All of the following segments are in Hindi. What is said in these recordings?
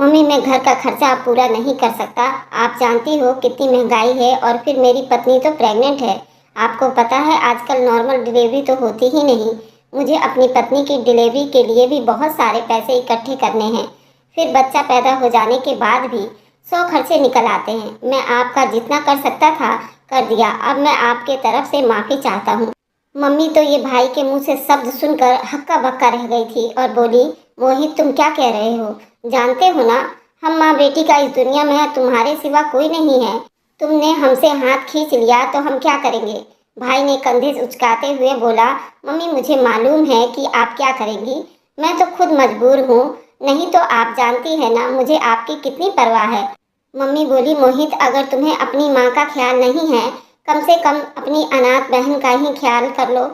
मम्मी, मैं घर का खर्चा अब पूरा नहीं कर सकता। आप जानती हो कितनी महंगाई है, और फिर मेरी पत्नी तो प्रेग्नेंट है। आपको पता है आजकल नॉर्मल डिलीवरी तो होती ही नहीं। मुझे अपनी पत्नी की डिलीवरी के लिए भी बहुत सारे पैसे इकट्ठे करने हैं। फिर बच्चा पैदा हो जाने के बाद भी 100 खर्चे निकल आते हैं। मैं आपका जितना कर सकता था कर दिया। अब मैं आपके तरफ से माफ़ी चाहता हूँ। मम्मी तो ये भाई के मुंह से शब्द सुनकर हक्का बक्का रह गई थी और बोली, मोहित तुम क्या कह रहे हो? जानते हो ना, हम माँ बेटी का इस दुनिया में तुम्हारे सिवा कोई नहीं है। तुमने हमसे हाथ खींच लिया तो हम क्या करेंगे? भाई ने कंधे उचकाते हुए बोला, मम्मी मुझे मालूम है कि आप क्या करेंगी। मैं तो खुद मजबूर हूँ, नहीं तो आप जानती है ना मुझे आपकी कितनी परवाह है। मम्मी बोली, मोहित अगर तुम्हें अपनी माँ का ख्याल नहीं है, कम से कम अपनी अनाथ बहन का ही ख्याल कर लो।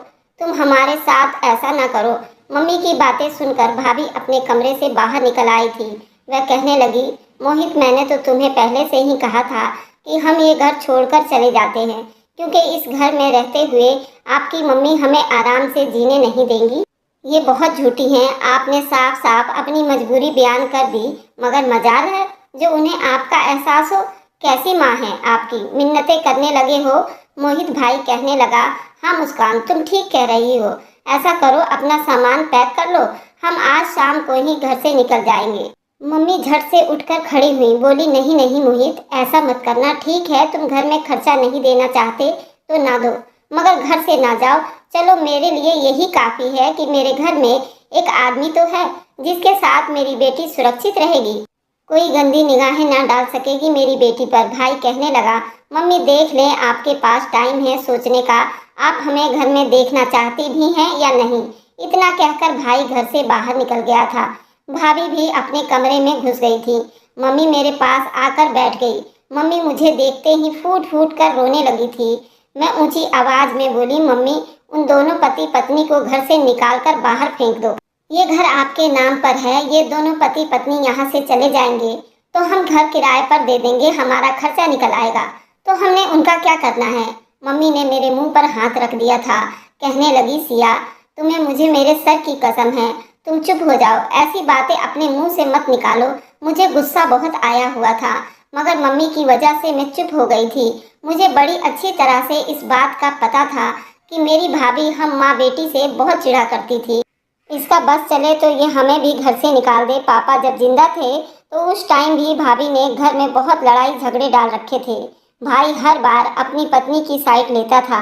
तुम हमारे साथ ऐसा ना करो। मम्मी की बातें सुनकर भाभी अपने कमरे से बाहर निकल आई थी। वह कहने लगी, मोहित मैंने तो तुम्हें पहले से ही कहा था कि हम ये घर छोड़कर चले जाते हैं, क्योंकि इस घर में रहते हुए आपकी मम्मी हमें आराम से जीने नहीं देंगी। ये बहुत झूठी हैं। आपने साफ साफ अपनी मजबूरी बयान कर दी, मगर मजाल है जो उन्हें आपका एहसास हो। कैसी माँ है आपकी, मिन्नतें करने लगे हो? मोहित भाई कहने लगा, हाँ मुस्कान तुम ठीक कह रही हो। ऐसा करो अपना सामान पैक कर लो, हम आज शाम को ही घर से निकल जाएंगे। मम्मी झट से उठकर खड़ी हुई, बोली, नहीं नहीं मोहित, ऐसा मत करना। ठीक है तुम घर में खर्चा नहीं देना चाहते तो ना दो, मगर घर से ना जाओ। चलो मेरे लिए यही काफ़ी है कि मेरे घर में एक आदमी तो है जिसके साथ मेरी बेटी सुरक्षित रहेगी। कोई गंदी निगाहें ना डाल सकेगी मेरी बेटी पर। भाई कहने लगा, मम्मी देख लें, आपके पास टाइम है सोचने का। आप हमें घर में देखना चाहती भी हैं या नहीं? इतना कहकर भाई घर से बाहर निकल गया था। भाभी भी अपने कमरे में घुस गई थी। मम्मी मेरे पास आकर बैठ गई। मम्मी मुझे देखते ही फूट फूट कर रोने लगी थी। मैं ऊंची आवाज में बोली, मम्मी उन दोनों पति पत्नी को घर से निकाल कर बाहर फेंक दो। ये घर आपके नाम पर है। ये दोनों पति पत्नी यहाँ से चले जाएंगे तो हम घर किराए पर दे देंगे, हमारा खर्चा निकल आएगा। तो हमने उनका क्या करना है? मम्मी ने मेरे मुंह पर हाथ रख दिया था। कहने लगी, सिया तुम्हें मुझे मेरे सर की कसम है, तुम चुप हो जाओ। ऐसी बातें अपने मुंह से मत निकालो। मुझे गुस्सा बहुत आया हुआ था, मगर मम्मी की वजह से मैं चुप हो गई थी। मुझे बड़ी अच्छी तरह से इस बात का पता था कि मेरी भाभी हम माँ बेटी से बहुत चिढ़ा करती थी। इसका बस चले तो ये हमें भी घर से निकाल दे। पापा जब जिंदा थे तो उस टाइम भी भाभी ने घर में बहुत लड़ाई झगड़े डाल रखे थे। भाई हर बार अपनी पत्नी की साइड लेता था।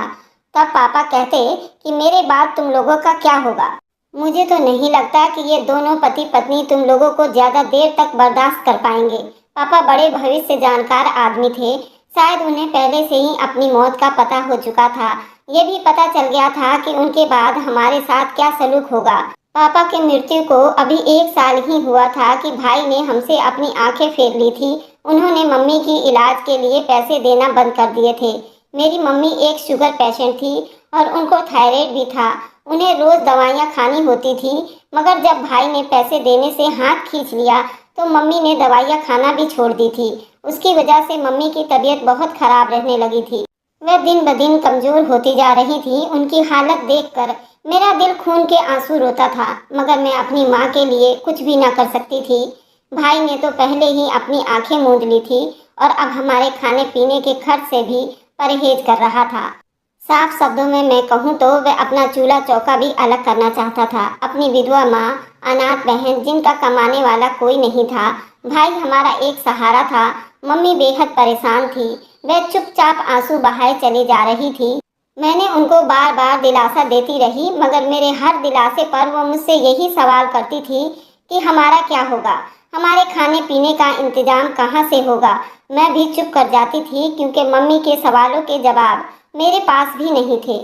तब पापा कहते कि मेरे बाद तुम लोगों का क्या होगा। मुझे तो नहीं लगता कि ये दोनों पति पत्नी तुम लोगों को ज़्यादा देर तक बर्दाश्त कर पाएंगे। पापा बड़े भविष्य जानकार आदमी थे। शायद उन्हें पहले से ही अपनी मौत का पता हो चुका था। ये भी पता चल गया था कि उनके बाद हमारे साथ क्या सलूक होगा। पापा की मृत्यु को अभी 1 साल ही हुआ था कि भाई ने हमसे अपनी आंखें फेर ली थी। उन्होंने मम्मी की इलाज के लिए पैसे देना बंद कर दिए थे। मेरी मम्मी एक शुगर पेशेंट थी और उनको थायराइड भी था। उन्हें रोज़ दवाइयाँ खानी होती थी, मगर जब भाई ने पैसे देने से हाथ खींच लिया तो मम्मी ने दवाइयाँ खाना भी छोड़ दी थी। उसकी वजह से मम्मी की तबीयत बहुत खराब रहने लगी थी। वह दिन ब दिन कमज़ोर होती जा रही थी। उनकी हालत देखकर मेरा दिल खून के आंसू रोता था, मगर मैं अपनी माँ के लिए कुछ भी ना कर सकती थी। भाई ने तो पहले ही अपनी आंखें मूंद ली थी और अब हमारे खाने पीने के खर्च से भी परहेज कर रहा था। साफ शब्दों में मैं कहूँ तो वह अपना चूल्हा चौका भी अलग करना चाहता था। अपनी विधवा माँ, अनाथ बहन जिनका कमाने वाला कोई नहीं था, भाई हमारा एक सहारा था। मम्मी बेहद परेशान थी। वह चुपचाप आंसू बहाए चली जा रही थी। मैंने उनको बार बार दिलासा देती रही, मगर मेरे हर दिलासे पर वो मुझसे यही सवाल करती थी कि हमारा क्या होगा, हमारे खाने पीने का इंतजाम कहाँ से होगा। मैं भी चुप कर जाती थी, क्योंकि मम्मी के सवालों के जवाब मेरे पास भी नहीं थे।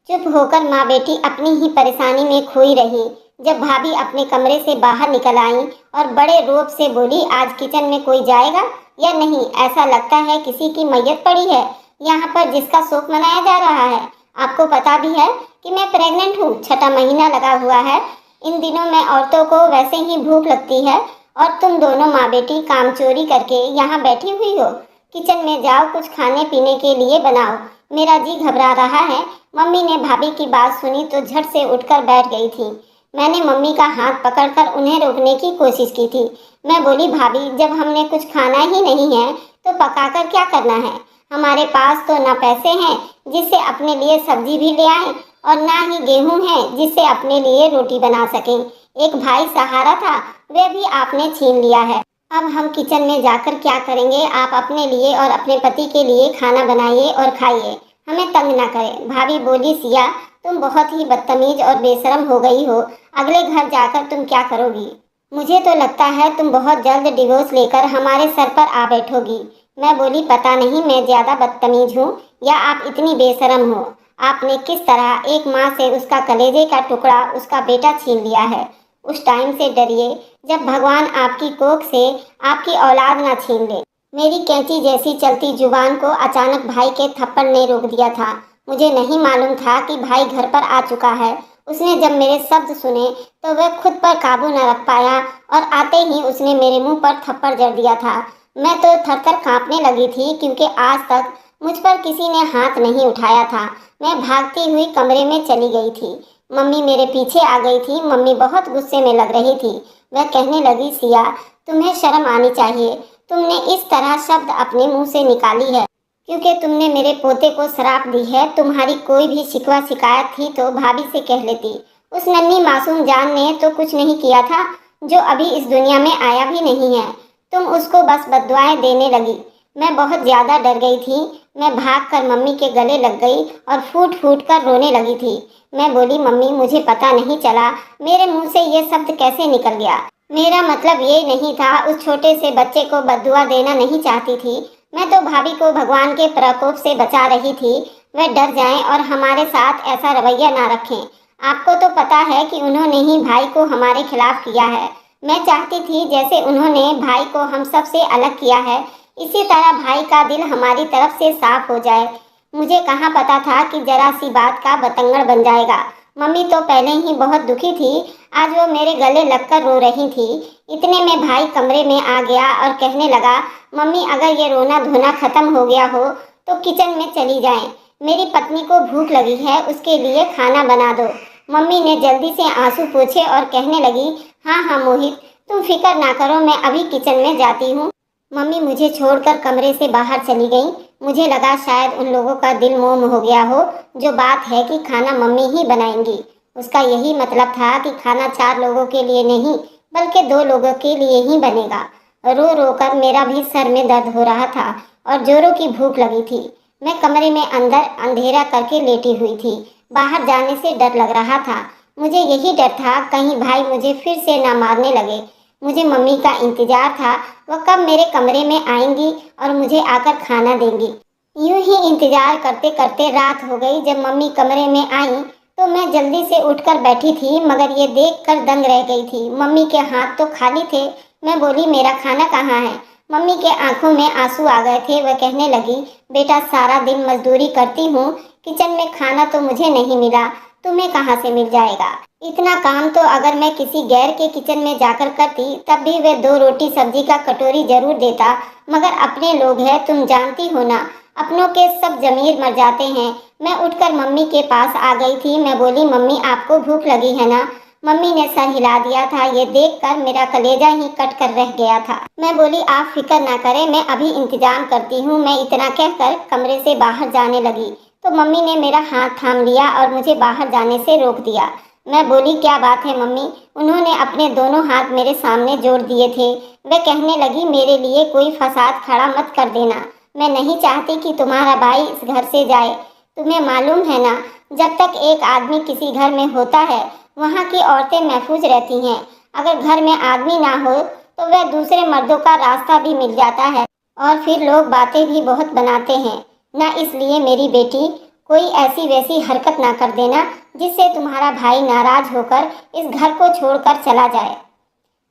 चुप होकर माँ बेटी अपनी ही परेशानी में खोई रही। जब भाभी अपने कमरे से बाहर निकल आई और बड़े रोब से बोली, आज किचन में कोई जाएगा या नहीं? ऐसा लगता है किसी की मैयत पड़ी है यहाँ पर जिसका शोक मनाया जा रहा है। आपको पता भी है कि मैं प्रेग्नेंट हूँ, 6ठा महीना लगा हुआ है। इन दिनों में औरतों को वैसे ही भूख लगती है और तुम दोनों माँ बेटी काम चोरी करके यहाँ बैठी हुई हो। किचन में जाओ, कुछ खाने पीने के लिए बनाओ, मेरा जी घबरा रहा है। मम्मी ने भाभी की बात सुनी तो झट से उठकर बैठ गई थी। मैंने मम्मी का हाथ पकड़कर उन्हें रोकने की कोशिश की थी। मैं बोली, भाभी जब हमने कुछ खाना ही नहीं है तो पकाकर क्या करना है? हमारे पास तो ना पैसे हैं जिससे अपने लिए सब्जी भी ले आएं और ना ही गेहूं है जिससे अपने लिए रोटी बना सकें। एक भाई सहारा था, वह भी आपने छीन लिया है। अब हम किचन में जाकर क्या करेंगे? आप अपने लिए और अपने पति के लिए खाना बनाइए और खाइए, हमें तंग ना करें। भाभी बोली, सिया तुम बहुत ही बदतमीज और बेशरम हो गई हो। अगले घर जाकर तुम क्या करोगी? मुझे तो लगता है तुम बहुत जल्द डिवोर्स लेकर हमारे सर पर आ बैठोगी। मैं बोली, पता नहीं मैं ज़्यादा बदतमीज हूँ या आप इतनी बेशरम हो। आपने किस तरह एक माँ से उसका कलेजे का टुकड़ा, उसका बेटा छीन लिया है। उस टाइम से डरिए जब भगवान आपकी कोख से आपकी औलाद ना छीन ले। मेरी कैंची जैसी चलती जुबान को अचानक भाई के थप्पड़ ने रोक दिया था। मुझे नहीं मालूम था कि भाई घर पर आ चुका है। उसने जब मेरे शब्द सुने तो वह खुद पर काबू न रख पाया और आते ही उसने मेरे मुंह पर थप्पड़ जड़ दिया था। मैं तो थर-थर कांपने लगी थी क्योंकि आज तक मुझ पर किसी ने हाथ नहीं उठाया था। मैं भागती हुई कमरे में चली गई थी। मम्मी मेरे पीछे आ गई थी। मम्मी बहुत गुस्से में लग रही थी। वह कहने लगी, सिया तुम्हें शर्म आनी चाहिए। तुमने इस तरह शब्द अपने मुंह से निकाली है क्योंकि तुमने मेरे पोते को श्राप दी है। तुम्हारी कोई भी शिकवा शिकायत थी तो भाभी से कह लेती। उस नन्ही मासूम जान ने तो कुछ नहीं किया था, जो अभी इस दुनिया में आया भी नहीं है। तुम उसको बस बद्दुआएं देने लगी। मैं बहुत ज़्यादा डर गई थी। मैं भागकर मम्मी के गले लग गई और फूट फूट कर रोने लगी थी। मैं बोली, मम्मी मुझे पता नहीं चला मेरे मुंह से ये शब्द कैसे निकल गया। मेरा मतलब ये नहीं था। उस छोटे से बच्चे को बद्दुआ देना नहीं चाहती थी। मैं तो भाभी को भगवान के प्रकोप से बचा रही थी। वह डर जाएं और हमारे साथ ऐसा रवैया ना रखें। आपको तो पता है कि उन्होंने ही भाई को हमारे खिलाफ किया है। मैं चाहती थी जैसे उन्होंने भाई को हम सब से अलग किया है, इसी तरह भाई का दिल हमारी तरफ से साफ हो जाए। मुझे कहाँ पता था कि जरा सी बात का बतंगड़ बन जाएगा। मम्मी तो पहले ही बहुत दुखी थी। आज वो मेरे गले लगकर रो रही थी। इतने में भाई कमरे में आ गया और कहने लगा, मम्मी अगर ये रोना धोना खत्म हो गया हो तो किचन में चली जाएं। मेरी पत्नी को भूख लगी है, उसके लिए खाना बना दो। मम्मी ने जल्दी से आंसू पोंछे और कहने लगी, हाँ हाँ मोहित तुम फिक्र ना करो, मैं अभी किचन में जाती हूँ। मम्मी मुझे छोड़कर कमरे से बाहर चली गई। मुझे लगा शायद उन लोगों का दिल मोम हो गया हो। जो बात है कि खाना मम्मी ही बनाएंगी, उसका यही मतलब था कि खाना 4 लोगों के लिए नहीं बल्कि 2 लोगों के लिए ही बनेगा। रो रो कर मेरा भी सर में दर्द हो रहा था और जोरों की भूख लगी थी। मैं कमरे में अंदर अंधेरा करके लेटी हुई थी। बाहर जाने से डर लग रहा था। मुझे यही डर था कहीं भाई मुझे फिर से ना मारने लगे। मुझे मम्मी का इंतजार था, वह कब मेरे कमरे में आएंगी और मुझे आकर खाना देंगी। यूं ही इंतजार करते करते रात हो गई। जब मम्मी कमरे में आई तो मैं जल्दी से उठकर बैठी थी, मगर ये देखकर दंग रह गई थी। मम्मी के हाथ तो खाली थे। मैं बोली, मेरा खाना कहाँ है? मम्मी के आंखों में आंसू आ गए थे। वह कहने लगी, बेटा सारा दिन मजदूरी करती हूँ, किचन में खाना तो मुझे नहीं मिला, तुम्हें कहाँ से मिल जाएगा? इतना काम तो अगर मैं किसी गैर के किचन में जाकर करती तब भी वह 2 रोटी सब्जी का कटोरी जरूर देता, मगर अपने लोग हैं, तुम जानती हो ना, अपनों के सब जमीर मर जाते हैं। मैं उठकर मम्मी के पास आ गई थी। मैं बोली, मम्मी आपको भूख लगी है ना? मम्मी ने सर हिला दिया था। ये देखकर मेरा कलेजा ही कट कर रह गया था। मैं बोली, आप फिक्र ना करें, मैं अभी इंतजाम करती हूँ। मैं इतना कहकर कमरे से बाहर जाने लगी तो मम्मी ने मेरा हाथ थाम लिया और मुझे बाहर जाने से रोक दिया। मैं बोली, क्या बात है मम्मी? उन्होंने अपने दोनों हाथ मेरे सामने जोड़ दिए थे। वह कहने लगी, मेरे लिए कोई फसाद खड़ा मत कर देना। मैं नहीं चाहती कि तुम्हारा भाई इस घर से जाए। तुम्हें मालूम है ना, जब तक एक आदमी किसी घर में होता है वहाँ की औरतें महफूज रहती हैं। अगर घर में आदमी ना हो तो वह दूसरे मर्दों का रास्ता भी मिल जाता है और फिर लोग बातें भी बहुत बनाते हैं ना। इसलिए मेरी बेटी, कोई ऐसी वैसी हरकत ना कर देना जिससे तुम्हारा भाई नाराज होकर इस घर को छोड़कर चला जाए।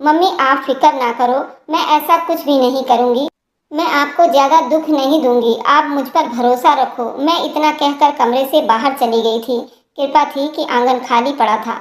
मम्मी आप फिक्र ना करो, मैं ऐसा कुछ भी नहीं करूँगी। मैं आपको ज़्यादा दुख नहीं दूंगी, आप मुझ पर भरोसा रखो। मैं इतना कहकर कमरे से बाहर चली गई थी। कृपा थी कि आंगन खाली पड़ा था।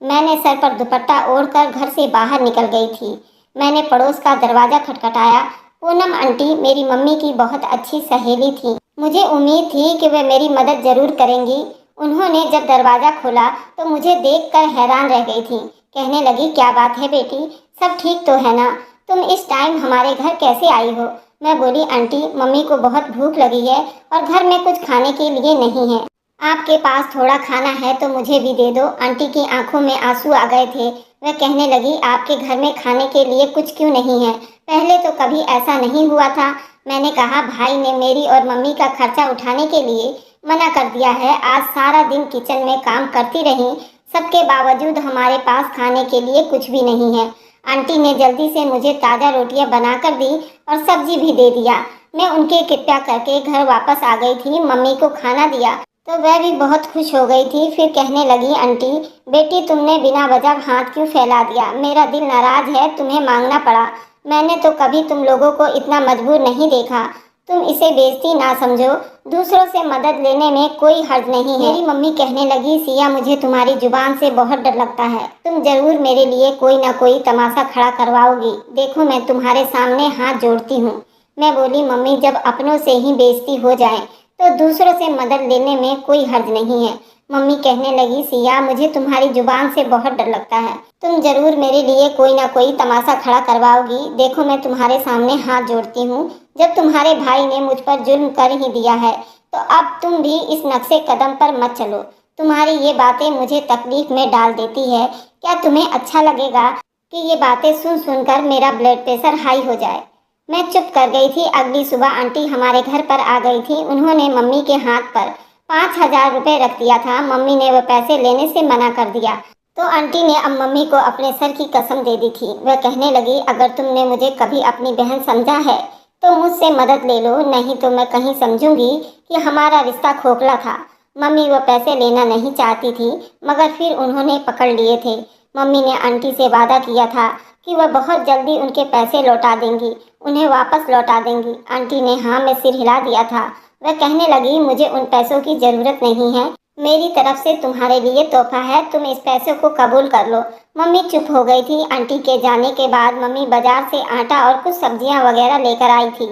मैंने सर पर दुपट्टा ओढ़कर घर से बाहर निकल गई थी। मैंने पड़ोस का दरवाज़ा खटखटाया। पूनम आंटी मेरी मम्मी की बहुत अच्छी सहेली थी। मुझे उम्मीद थी कि वे मेरी मदद ज़रूर करेंगी। उन्होंने जब दरवाज़ा खोला तो मुझे देखकर हैरान रह गई थी। कहने लगी, क्या बात है बेटी, सब ठीक तो है ना? तुम इस टाइम हमारे घर कैसे आई हो? मैं बोली, आंटी मम्मी को बहुत भूख लगी है और घर में कुछ खाने के लिए नहीं है। आपके पास थोड़ा खाना है तो मुझे भी दे दो। आंटी की आंखों में आंसू आ गए थे। वह कहने लगी, आपके घर में खाने के लिए कुछ क्यों नहीं है? पहले तो कभी ऐसा नहीं हुआ था। मैंने कहा, भाई ने मेरी और मम्मी का खर्चा उठाने के लिए मना कर दिया है। आज सारा दिन किचन में काम करती रही, सबके बावजूद हमारे पास खाने के लिए कुछ भी नहीं है। आंटी ने जल्दी से मुझे ताज़ा रोटियां बनाकर दी और सब्जी भी दे दिया। मैं उनके कृपया करके घर वापस आ गई थी। मम्मी को खाना दिया तो वह भी बहुत खुश हो गई थी। फिर कहने लगी, आंटी बेटी तुमने बिना वजह हाथ क्यों फैला दिया? मेरा दिल नाराज है, तुम्हें मांगना पड़ा। मैंने तो कभी तुम लोगों को इतना मजबूर नहीं देखा। तुम इसे बेइज्जती ना समझो, दूसरों से मदद लेने में कोई हर्ज नहीं है। मेरी मम्मी कहने लगी, सिया मुझे तुम्हारी जुबान से बहुत डर लगता है। तुम जरूर मेरे लिए कोई ना कोई तमाशा खड़ा करवाओगी। देखो मैं तुम्हारे सामने हाथ जोड़ती हूँ। मैं बोली, मम्मी जब अपनों से ही बेइज्जती हो जाए तो दूसरों से मदद लेने में कोई हर्ज नहीं है। मम्मी कहने लगी, सिया मुझे तुम्हारी जुबान से बहुत डर लगता है। तुम जरूर मेरे लिए कोई ना कोई तमाशा खड़ा करवाओगी। देखो मैं तुम्हारे सामने हाथ जोड़ती हूँ। जब तुम्हारे भाई ने मुझ पर जुल्म कर ही दिया है तो अब तुम भी इस नक्शे कदम पर मत चलो। तुम्हारी ये बातें मुझे तकलीफ में डाल देती है। क्या तुम्हें अच्छा लगेगा कि ये बातें सुन सुनकर मेरा ब्लड प्रेशर हाई हो जाए? मैं चुप कर गई थी। अगली सुबह आंटी हमारे घर पर आ गई थी। उन्होंने मम्मी के हाथ पर 5,000 रुपये रख दिया था। मम्मी ने वह पैसे लेने से मना कर दिया तो आंटी ने अब मम्मी को अपने सर की कसम दे दी थी। वह कहने लगी, अगर तुमने मुझे कभी अपनी बहन समझा है तो मुझसे मदद ले लो, नहीं तो मैं कहीं समझूंगी कि हमारा रिश्ता खोखला था। मम्मी वो पैसे लेना नहीं चाहती थी मगर फिर उन्होंने पकड़ लिए थे। मम्मी ने आंटी से वादा किया था कि वह बहुत जल्दी उनके पैसे लौटा देंगी, उन्हें वापस लौटा देंगी। आंटी ने हाँ में सिर हिला दिया था। वह कहने लगी, मुझे उन पैसों की ज़रूरत नहीं है, मेरी तरफ से तुम्हारे लिए तोहफा है, तुम इस पैसे को कबूल कर लो। मम्मी चुप हो गई थी। आंटी के जाने के बाद मम्मी बाजार से आटा और कुछ सब्जियां वगैरह लेकर आई थी।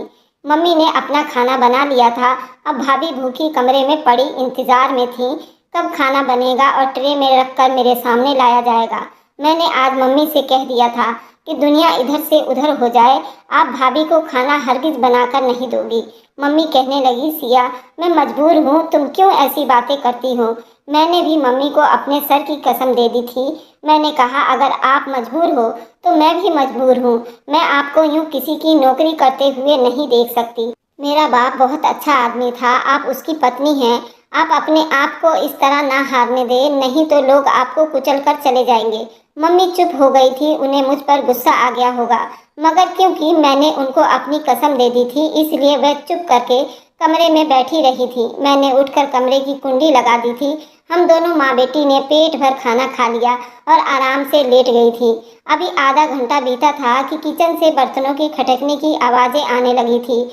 मम्मी ने अपना खाना बना लिया था। अब भाभी भूखी कमरे में पड़ी इंतजार में थी, कब खाना बनेगा और ट्रे में रखकर मेरे सामने लाया जाएगा। मैंने आज मम्मी से कह दिया था कि दुनिया इधर से उधर हो जाए, आप भाभी को खाना हरगिज बनाकर नहीं दोगी। मम्मी कहने लगी, सिया मैं मजबूर हूँ, तुम क्यों ऐसी बातें करती हो? मैंने भी मम्मी को अपने सर की कसम दे दी थी। मैंने कहा, अगर आप मजबूर हो तो मैं भी मजबूर हूँ। मैं आपको यूँ किसी की नौकरी करते हुए नहीं देख सकती। मेरा बाप बहुत अच्छा आदमी था, आप उसकी पत्नी हैं। आप अपने आप को इस तरह ना हारने दें, नहीं तो लोग आपको कुचल कर चले जाएंगे। मम्मी चुप हो गई थी। उन्हें मुझ पर गुस्सा आ गया होगा मगर क्योंकि मैंने उनको अपनी कसम दे दी थी इसलिए वह चुप करके कमरे में बैठी रही थी। मैंने उठकर कमरे की कुंडी लगा दी थी। हम दोनों माँ बेटी ने पेट भर खाना खा लिया और आराम से लेट गई थी। अभी आधा घंटा बीता था कि किचन से बर्तनों की खटकने की आवाज़ें आने लगी थी।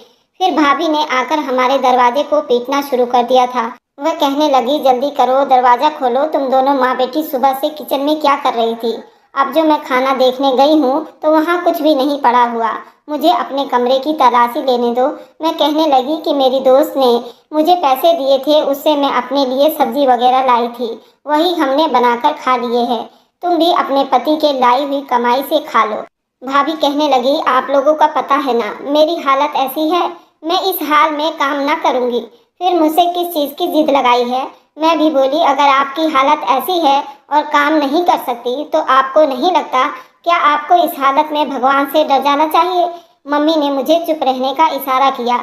फिर भाभी ने आकर हमारे दरवाजे को पीटना शुरू कर दिया था। वह कहने लगी, जल्दी करो, दरवाज़ा खोलो। तुम दोनों माँ बेटी सुबह से किचन में क्या कर रही थी? अब जो मैं खाना देखने गई हूँ तो वहाँ कुछ भी नहीं पड़ा हुआ। मुझे अपने कमरे की तलाशी लेने दो। मैं कहने लगी कि मेरी दोस्त ने मुझे पैसे दिए थे, उससे मैं अपने लिए सब्जी वगैरह लाई थी, वही हमने बनाकर खा लिए हैं। तुम भी अपने पति के लाई हुई कमाई से खा लो। भाभी कहने लगी, आप लोगों का पता है ना मेरी हालत ऐसी है, मैं इस हाल में काम ना करूँगी। फिर मुझसे किस चीज़ की जिद लगाई है? मैं भी बोली, अगर आपकी हालत ऐसी है और काम नहीं कर सकती तो आपको नहीं लगता क्या आपको इस हालत में भगवान से डर जाना चाहिए? मम्मी ने मुझे चुप रहने का इशारा किया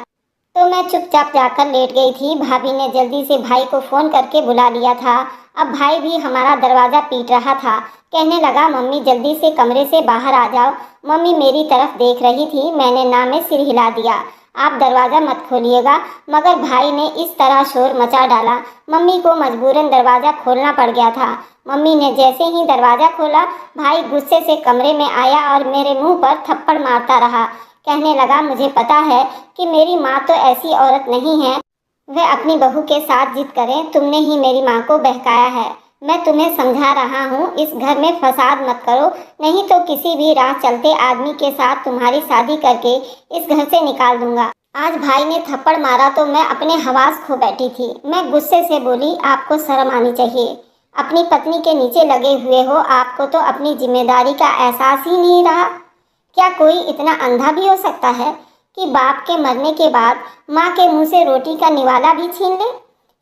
तो मैं चुपचाप जाकर लेट गई थी। भाभी ने जल्दी से भाई को फ़ोन करके बुला लिया था। अब भाई भी हमारा दरवाज़ा पीट रहा था। कहने लगा, मम्मी जल्दी से कमरे से बाहर आ जाओ। मम्मी मेरी तरफ देख रही थी। मैंने ना में सिर हिला दिया, आप दरवाज़ा मत खोलिएगा। मगर भाई ने इस तरह शोर मचा डाला, मम्मी को मजबूरन दरवाज़ा खोलना पड़ गया था। मम्मी ने जैसे ही दरवाज़ा खोला, भाई गुस्से से कमरे में आया और मेरे मुंह पर थप्पड़ मारता रहा। कहने लगा, मुझे पता है कि मेरी माँ तो ऐसी औरत नहीं है, वह अपनी बहू के साथ जिद करें। तुमने ही मेरी माँ को बहकाया है। मैं तुम्हें समझा रहा हूँ, इस घर में फसाद मत करो, नहीं तो किसी भी राह चलते आदमी के साथ तुम्हारी शादी करके इस घर से निकाल दूंगा। आज भाई ने थप्पड़ मारा तो मैं अपने हवास खो बैठी थी। मैं गुस्से से बोली, आपको शर्म आनी चाहिए। अपनी पत्नी के नीचे लगे हुए हो, आपको तो अपनी जिम्मेदारी का एहसास ही नहीं रहा। क्या कोई इतना अंधा भी हो सकता है कि बाप के मरने के बाद माँ के मुंह से रोटी का निवाला भी छीन ले?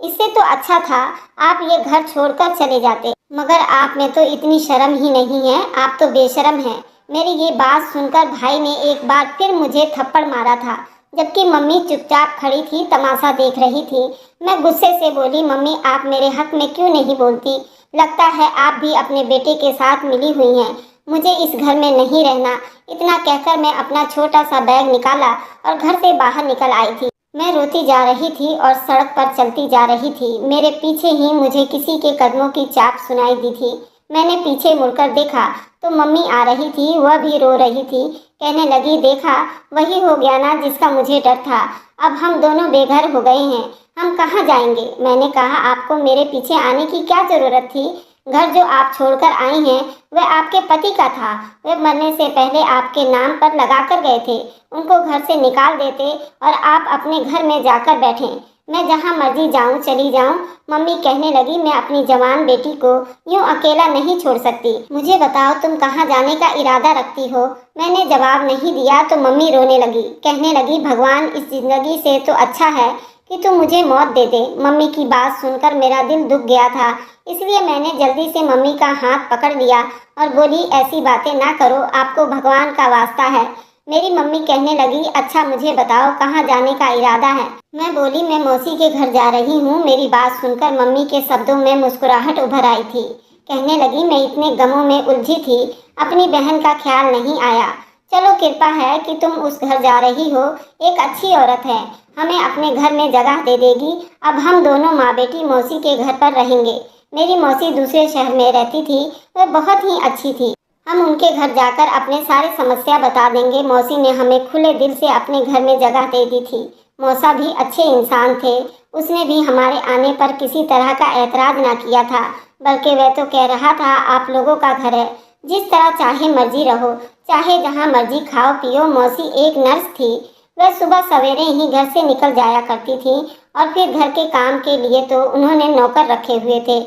इससे तो अच्छा था आप ये घर छोड़कर चले जाते, मगर आप में तो इतनी शर्म ही नहीं है। आप तो बेशरम हैं। मेरी ये बात सुनकर भाई ने एक बार फिर मुझे थप्पड़ मारा था, जबकि मम्मी चुपचाप खड़ी थी, तमाशा देख रही थी। मैं गुस्से से बोली, मम्मी आप मेरे हक में क्यों नहीं बोलती? लगता है आप भी अपने बेटे के साथ मिली हुई हैं। मुझे इस घर में नहीं रहना। इतना कहकर मैं अपना छोटा सा बैग निकाला और घर से बाहर निकल आई थी। मैं रोती जा रही थी और सड़क पर चलती जा रही थी। मेरे पीछे ही मुझे किसी के कदमों की चाप सुनाई दी थी। मैंने पीछे मुड़कर देखा तो मम्मी आ रही थी, वह भी रो रही थी। कहने लगी, देखा वही हो गया ना जिसका मुझे डर था। अब हम दोनों बेघर हो गए हैं, हम कहाँ जाएंगे? मैंने कहा, आपको मेरे पीछे आने की क्या जरूरत थी? घर जो आप छोड़कर आई हैं वह आपके पति का था। वे मरने से पहले आपके नाम पर लगा कर गए थे। उनको घर से निकाल देते और आप अपने घर में जाकर बैठे। मैं जहाँ मर्जी जाऊँ चली जाऊँ। मम्मी कहने लगी, मैं अपनी जवान बेटी को यूँ अकेला नहीं छोड़ सकती। मुझे बताओ तुम कहाँ जाने का इरादा रखती हो? मैंने जवाब नहीं दिया तो मम्मी रोने लगी। कहने लगी, भगवान इस जिंदगी से तो अच्छा है कि तू मुझे मौत दे दे। मम्मी की बात सुनकर मेरा दिल दुख गया था, इसलिए मैंने जल्दी से मम्मी का हाथ पकड़ लिया और बोली, ऐसी बातें ना करो, आपको भगवान का वास्ता है। मेरी मम्मी कहने लगी, अच्छा मुझे बताओ कहाँ जाने का इरादा है? मैं बोली, मैं मौसी के घर जा रही हूँ। मेरी बात सुनकर मम्मी के शब्दों में मुस्कुराहट उभर आई थी। कहने लगी, मैं इतने गमों में उलझी थी, अपनी बहन का ख्याल नहीं आया। चलो कृपा है कि तुम उस घर जा रही हो। एक अच्छी औरत है, हमें अपने घर में जगह दे देगी। अब हम दोनों माँ बेटी मौसी के घर पर रहेंगे। मेरी मौसी दूसरे शहर में रहती थी, वह बहुत ही अच्छी थी। हम उनके घर जाकर अपने सारे समस्या बता देंगे। मौसी ने हमें खुले दिल से अपने घर में जगह दे दी थी। मौसा भी अच्छे इंसान थे, उसने भी हमारे आने पर किसी तरह का ऐतराज़ ना किया था, बल्कि वह तो कह रहा था, आप लोगों का घर है, जिस तरह चाहे मर्जी रहो, चाहे जहाँ मर्जी खाओ पियो। मौसी एक नर्स थी, वह सुबह सवेरे ही घर से निकल जाया करती थी और फिर घर के काम के लिए तो उन्होंने नौकर रखे हुए थे।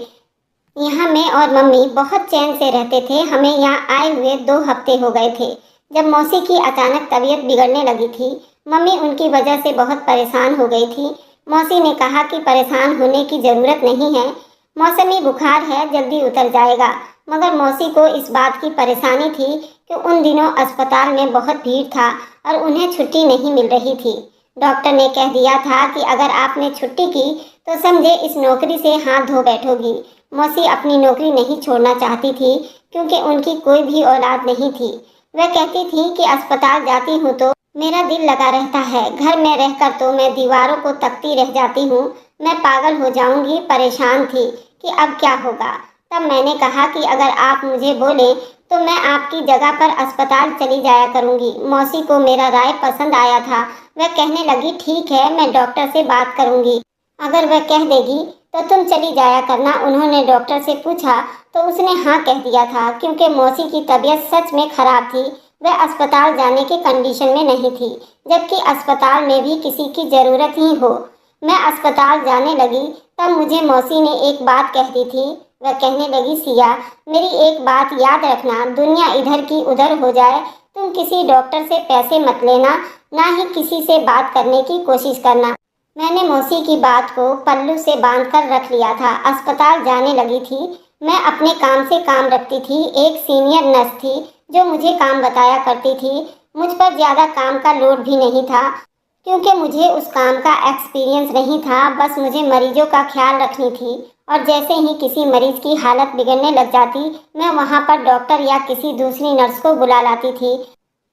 यहाँ मैं और मम्मी बहुत चैन से रहते थे। हमें यहाँ आए हुए 2 हफ्ते हो गए थे जब मौसी की अचानक तबीयत बिगड़ने लगी थी। मम्मी उनकी वजह से बहुत परेशान हो गई थी। मौसी ने कहा कि परेशान होने की ज़रूरत नहीं है, मौसमी बुखार है, जल्दी उतर जाएगा। मगर मौसी को इस बात की परेशानी थी कि उन दिनों अस्पताल में बहुत भीड़ था और उन्हें छुट्टी नहीं मिल रही थी। डॉक्टर ने कह दिया था कि अगर आपने छुट्टी की तो समझे इस नौकरी से हाथ धो बैठोगी। मौसी अपनी नौकरी नहीं छोड़ना चाहती थी क्योंकि उनकी कोई भी औलाद नहीं थी। वह कहती थी कि अस्पताल जाती हूँ तो मेरा दिल लगा रहता है, घर में रहकर तो मैं दीवारों को तकती रह जाती हूँ, मैं पागल हो जाऊंगी। परेशान थी कि अब क्या होगा। तब मैंने कहा कि अगर आप मुझे बोले तो मैं आपकी जगह पर अस्पताल चली जाया करूंगी। मौसी को मेरा राय पसंद आया था। वह कहने लगी, ठीक है, मैं डॉक्टर से बात करूंगी, अगर वह कह देगी तो तुम चली जाया करना। उन्होंने डॉक्टर से पूछा तो उसने हाँ कह दिया था, क्योंकि मौसी की तबीयत सच में खराब थी। वह अस्पताल जाने के कंडीशन में नहीं थी, जबकि अस्पताल में भी किसी की ज़रूरत ही हो। मैं अस्पताल जाने लगी तब मुझे मौसी ने एक बात कह दी थी। वह कहने लगी, सिया मेरी एक बात याद रखना, दुनिया इधर की उधर हो जाए, तुम किसी डॉक्टर से पैसे मत लेना, ना ही किसी से बात करने की कोशिश करना। मैंने मौसी की बात को पल्लू से बांध कर रख लिया था। अस्पताल जाने लगी थी। मैं अपने काम से काम रखती थी। एक सीनियर नर्स थी जो मुझे काम बताया करती थी। मुझ पर ज़्यादा काम का लोड भी नहीं था क्योंकि मुझे उस काम का एक्सपीरियंस नहीं था। बस मुझे मरीजों का ख्याल रखनी थी और जैसे ही किसी मरीज की हालत बिगड़ने लग जाती मैं वहाँ पर डॉक्टर या किसी दूसरी नर्स को बुला लाती थी।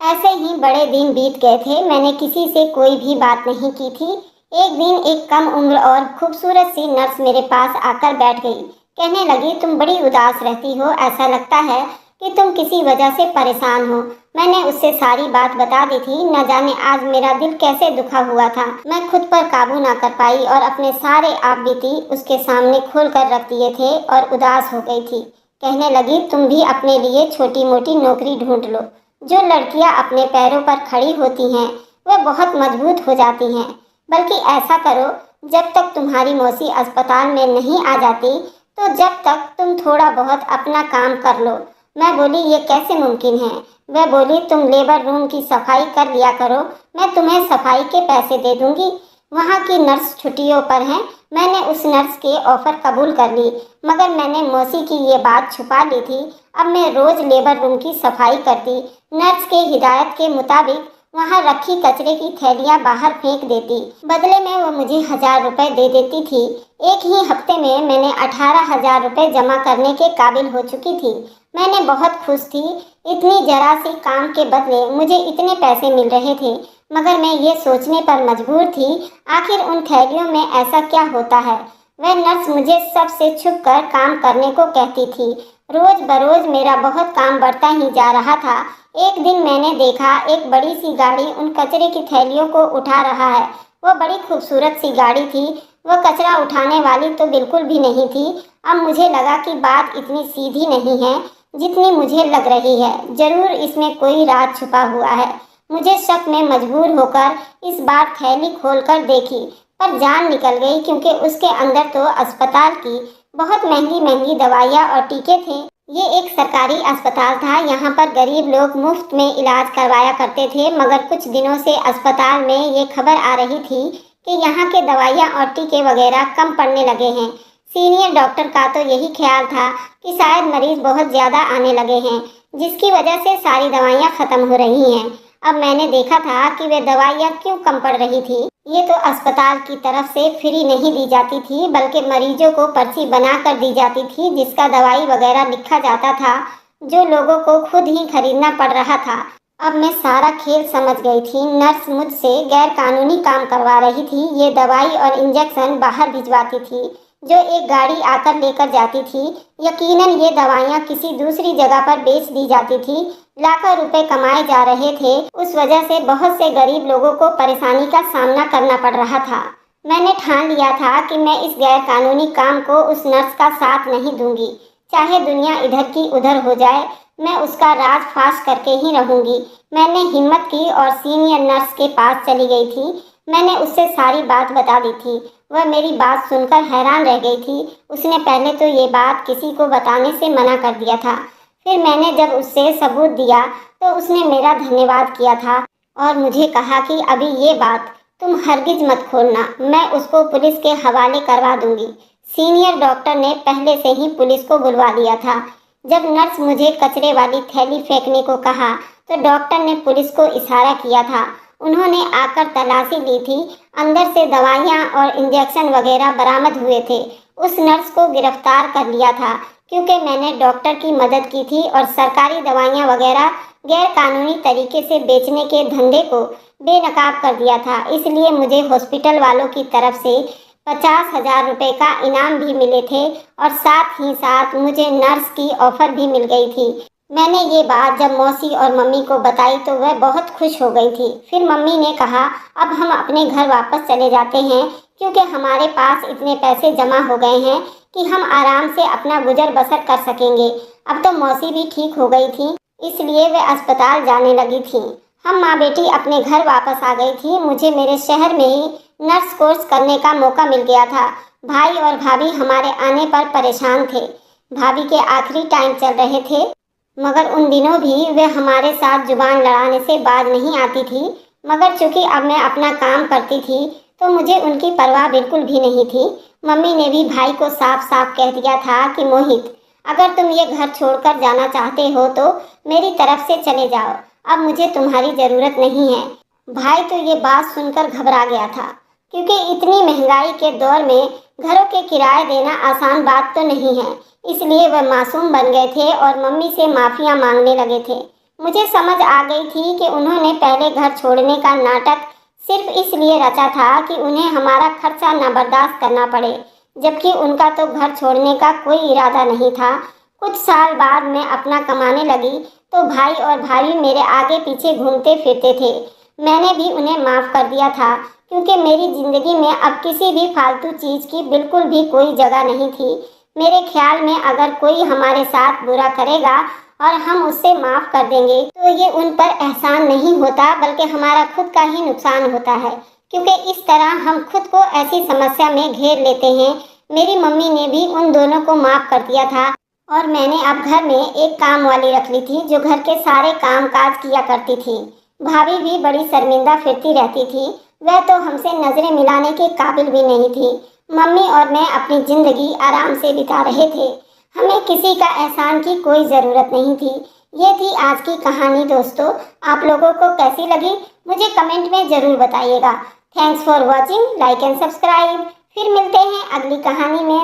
ऐसे ही बड़े दिन बीत गए थे। मैंने किसी से कोई भी बात नहीं की थी। एक दिन एक कम उम्र और खूबसूरत सी नर्स मेरे पास आकर बैठ गई। कहने लगी, तुम बड़ी उदास रहती हो, ऐसा लगता है कि तुम किसी वजह से परेशान हो। मैंने उससे सारी बात बता दी थी। न जाने आज मेरा दिल कैसे दुखा हुआ था। मैं खुद पर काबू ना कर पाई और अपने सारे आप बीती उसके सामने खोल कर रख दिए थे और उदास हो गई थी। कहने लगी, तुम भी अपने लिए छोटी मोटी नौकरी ढूंढ लो। जो लड़कियां अपने पैरों पर खड़ी होती हैं वह बहुत मजबूत हो जाती हैं। बल्कि ऐसा करो, जब तक तुम्हारी मौसी अस्पताल में नहीं आ जाती, तो जब तक तुम थोड़ा बहुत अपना काम कर लो। मैं बोली, ये कैसे मुमकिन है? वह बोली, तुम लेबर रूम की सफाई कर लिया करो, मैं तुम्हें सफाई के पैसे दे दूंगी। वहाँ की नर्स छुट्टियों पर हैं। मैंने उस नर्स के ऑफर कबूल कर ली, मगर मैंने मौसी की ये बात छुपा ली थी। अब मैं रोज लेबर रूम की सफाई करती, नर्स के हिदायत के मुताबिक वहाँ रखी कचरे की थैलियाँ बाहर फेंक देती। बदले में वो मुझे 1000 रुपये दे देती थी। एक ही हफ्ते में मैंने 18,000 रुपये जमा करने के काबिल हो चुकी थी। मैंने बहुत खुश थी। इतनी जरा सी काम के बदले मुझे इतने पैसे मिल रहे थे। मगर मैं ये सोचने पर मजबूर थी, आखिर उन थैलियों में ऐसा क्या होता है। वह नर्स मुझे सबसे छुपकर काम करने को कहती थी। रोज बरोज मेरा बहुत काम बढ़ता ही जा रहा था। एक दिन मैंने देखा, एक बड़ी सी गाड़ी उन कचरे की थैलियों को उठा रहा है। वो बड़ी खूबसूरत सी गाड़ी थी। वह कचरा उठाने वाली तो बिल्कुल भी नहीं थी। अब मुझे लगा कि बात इतनी सीधी नहीं है जितनी मुझे लग रही है। जरूर इसमें कोई राज छुपा हुआ है। मुझे शक में मजबूर होकर इस बार थैली खोलकर देखी, पर जान निकल गई, क्योंकि उसके अंदर तो अस्पताल की बहुत महंगी महंगी दवाइयाँ और टीके थे। ये एक सरकारी अस्पताल था। यहाँ पर गरीब लोग मुफ्त में इलाज करवाया करते थे। मगर कुछ दिनों से अस्पताल में ये खबर आ रही थी कि यहाँ के दवाइयाँ और टीके वगैरह कम पड़ने लगे हैं। सीनियर डॉक्टर का तो यही ख्याल था कि शायद मरीज बहुत ज़्यादा आने लगे हैं, जिसकी वजह से सारी दवाइयाँ ख़त्म हो रही हैं। अब मैंने देखा था कि वे दवाइयाँ क्यों कम पड़ रही थी। ये तो अस्पताल की तरफ से फ्री नहीं दी जाती थी, बल्कि मरीजों को पर्ची बना कर दी जाती थी, जिसका दवाई वगैरह लिखा जाता था, जो लोगों को खुद ही खरीदना पड़ रहा था। अब मैं सारा खेल समझ गई थी। नर्स मुझसे गैर कानूनी काम करवा रही थी। ये दवाई और इंजेक्शन बाहर भिजवाती थी, जो एक गाड़ी आकर लेकर जाती थी। यकीनन ये दवाइयाँ किसी दूसरी जगह पर बेच दी जाती थी। लाखों रुपए कमाए जा रहे थे। उस वजह से बहुत से गरीब लोगों को परेशानी का सामना करना पड़ रहा था। मैंने ठान लिया था कि मैं इस गैर कानूनी काम को उस नर्स का साथ नहीं दूंगी। चाहे दुनिया इधर की उधर हो जाए, मैं उसका राज फाश करके ही रहूंगी। मैंने हिम्मत की और सीनियर नर्स के पास चली गई थी। मैंने उससे सारी बात बता दी थी। वह मेरी बात सुनकर हैरान रह गई थी। उसने पहले तो ये बात किसी को बताने से मना कर दिया था। फिर मैंने जब उससे सबूत दिया तो उसने मेरा धन्यवाद किया था और मुझे कहा कि अभी ये बात तुम हरगिज मत खोलना, मैं उसको पुलिस के हवाले करवा दूंगी। सीनियर डॉक्टर ने पहले से ही पुलिस को बुलवा लिया था। जब नर्स मुझे कचरे वाली थैली फेंकने को कहा तो डॉक्टर ने पुलिस को इशारा किया था। उन्होंने आकर तलाशी ली थी। अंदर से दवाइयाँ और इंजेक्शन वगैरह बरामद हुए थे। उस नर्स को गिरफ्तार कर लिया था, क्योंकि मैंने डॉक्टर की मदद की थी और सरकारी दवाइयाँ वगैरह गैर कानूनी तरीके से बेचने के धंधे को बेनकाब कर दिया था। इसलिए मुझे हॉस्पिटल वालों की तरफ से 50,000 रुपये का इनाम भी मिले थे और साथ ही साथ मुझे नर्स की ऑफर भी मिल गई थी। मैंने ये बात जब मौसी और मम्मी को बताई तो वह बहुत खुश हो गई थी। फिर मम्मी ने कहा, अब हम अपने घर वापस चले जाते हैं, क्योंकि हमारे पास इतने पैसे जमा हो गए हैं कि हम आराम से अपना गुजर बसर कर सकेंगे। अब तो मौसी भी ठीक हो गई थी, इसलिए वे अस्पताल जाने लगी थी। हम माँ बेटी अपने घर वापस आ गई थी। मुझे मेरे शहर में ही नर्स कोर्स करने का मौका मिल गया था। भाई और भाभी हमारे आने पर परेशान थे। भाभी के आखिरी टाइम चल रहे थे, मगर उन दिनों भी वे हमारे साथ जुबान लड़ाने से बाज नहीं आती थी। मगर चूंकि अब मैं अपना काम करती थी तो मुझे उनकी परवाह बिल्कुल भी नहीं थी। मम्मी ने भी भाई को साफ साफ कह दिया था कि मोहित, अगर तुम ये घर छोड़कर जाना चाहते हो तो मेरी तरफ से चले जाओ, अब मुझे तुम्हारी ज़रूरत नहीं है। भाई तो ये बात सुनकर घबरा गया था, क्योंकि इतनी महंगाई के दौर में घरों के किराए देना आसान बात तो नहीं है। इसलिए वह मासूम बन गए थे और मम्मी से माफ़ियाँ मांगने लगे थे। मुझे समझ आ गई थी कि उन्होंने पहले घर छोड़ने का नाटक सिर्फ इसलिए रचा था कि उन्हें हमारा खर्चा न बर्दाश्त करना पड़े, जबकि उनका तो घर छोड़ने का कोई इरादा नहीं था। कुछ साल बाद मैं अपना कमाने लगी तो भाई और भाभी मेरे आगे पीछे घूमते फिरते थे। मैंने भी उन्हें माफ़ कर दिया था, क्योंकि मेरी ज़िंदगी में अब किसी भी फालतू चीज़ की बिल्कुल भी कोई जगह नहीं थी। मेरे ख्याल में अगर कोई हमारे साथ बुरा करेगा और हम उससे माफ़ कर देंगे तो ये उन पर एहसान नहीं होता बल्कि हमारा खुद का ही नुकसान होता है, क्योंकि इस तरह हम खुद को ऐसी समस्या में घेर लेते हैं। मेरी मम्मी ने भी उन दोनों को माफ़ कर दिया था और मैंने अब घर में एक काम वाली रख ली थी जो घर के सारे काम काज किया करती थी। भाभी भी बड़ी शर्मिंदा फिरती रहती थी, वह तो हमसे नज़रें मिलाने के काबिल भी नहीं थी। मम्मी और मैं अपनी ज़िंदगी आराम से बिता रहे थे, हमें किसी का एहसान की कोई ज़रूरत नहीं थी। ये थी आज की कहानी दोस्तों, आप लोगों को कैसी लगी मुझे कमेंट में ज़रूर बताइएगा। Thanks for watching, like and subscribe. फिर मिलते हैं अगली कहानी में।